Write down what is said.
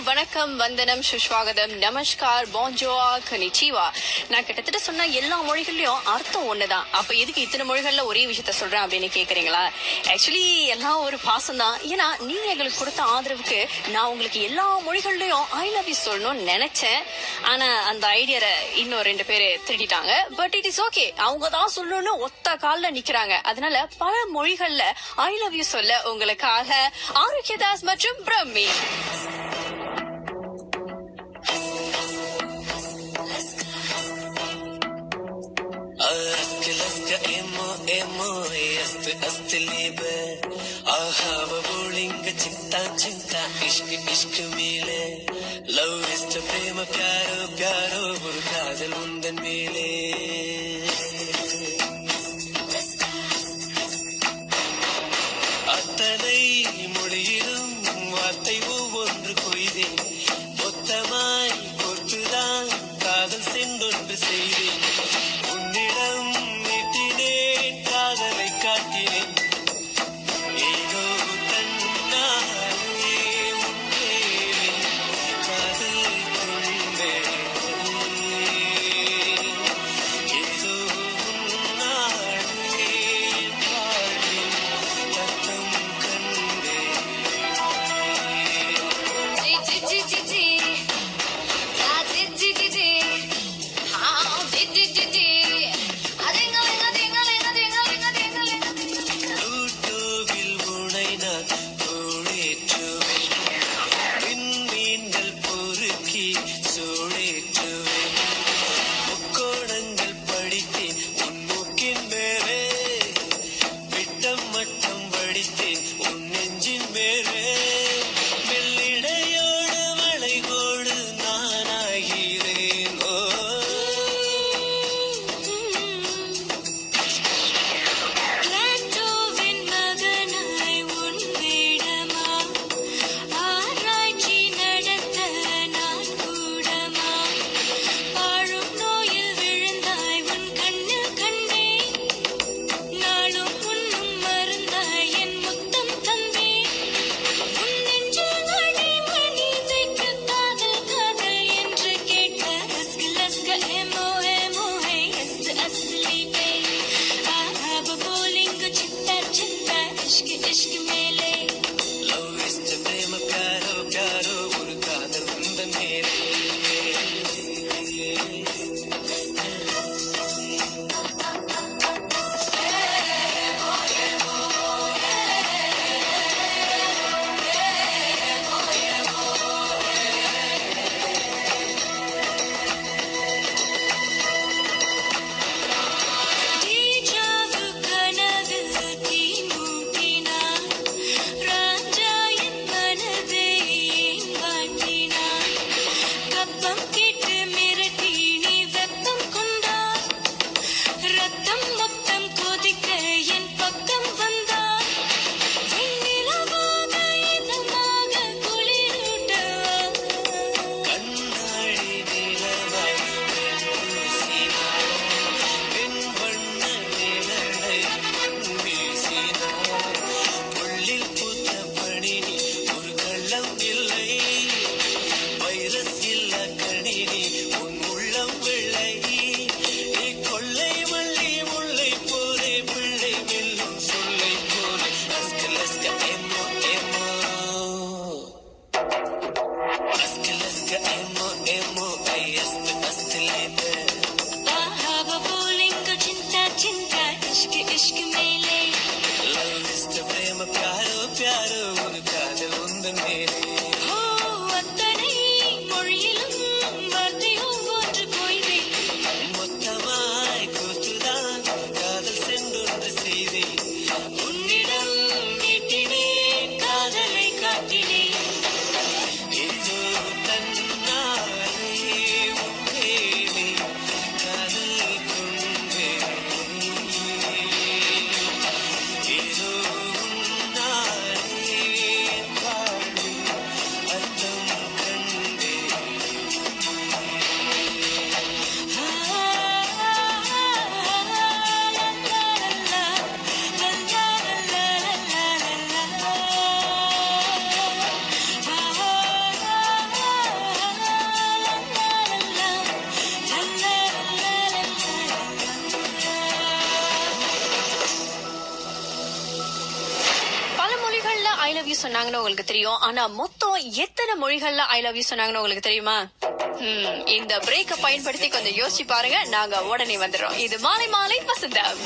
வணக்கம், வந்தனம், சுஷ்வாகதம், நமஸ்கார், போன்ஜோவா, கனிச்சிவா. நான் கிட்டத்தட்ட சொன்ன எல்லா மொழிகள்லயும் அர்த்தம் ஒண்ணுதான். அப்ப எதுக்கு இத்தனை மொழிகள்ல ஒரே விஷயத்த சொல்றேன் அப்படின்னு கேக்குறீங்களா? ஆக்சுவலி எல்லாம் ஒரு பாசம் தான். ஏன்னா நீங்க எங்களுக்கு கொடுத்த ஆதரவுக்கு நான் உங்களுக்கு எல்லா மொழிகள்லயும் ஐ லவ் யூ சொல்லணும்னு நினைச்சேன். ஆனா அந்த ஐடியா இன்னும் 2 பேரு திருடிட்டாங்க. But it is okay. அவங்க தான் சொல்லணும்னு ஒத்த கால்ல நிக்கிறாங்க. அதனால பல மொழிகள்ல ஐ லவ் யூ சொல்ல உங்களுக்காக ஆரோக்கியதாஸ் மற்றும் பிரம்மி. अस्त लीबे आहाव बोलिंग चिंता चिंता इश्क इश्क मिले लव इष्ट प्रेम प्यारो प्यारो ஒரு காதல் உந்தன் மேலே அத்தனை மொழியிலும் வார்த்தை ஒவ்வொன்று கொய்தே மொத்தமாய் பொறுத்துதான் காதல் சென்றொன்று செய்தேன் உன்னிடம் நீட்டினேன் காதலை காட்டினேன் ஏதோ தன்னாலே உன்னேவே காதல் கொண்டேன் ஏதோ உன்னாலே வாழ்வில் தத்தம் கண்டேன் ஐ லவ் யூ சொன்னாங்கன்னு உங்களுக்கு தெரியும். ஆனா மொத்தம் எத்தனை மொழிகள்ல ஐ லவ் யூ சொன்னாங்கன்னு உங்களுக்கு தெரியுமா? இந்த பிரேக்க பயன்படுத்தி கொஞ்சம் யோசிச்சு பாருங்க. நாங்க உடனே வந்துடுறோம். இது மாலை மாலை வசந்தம்.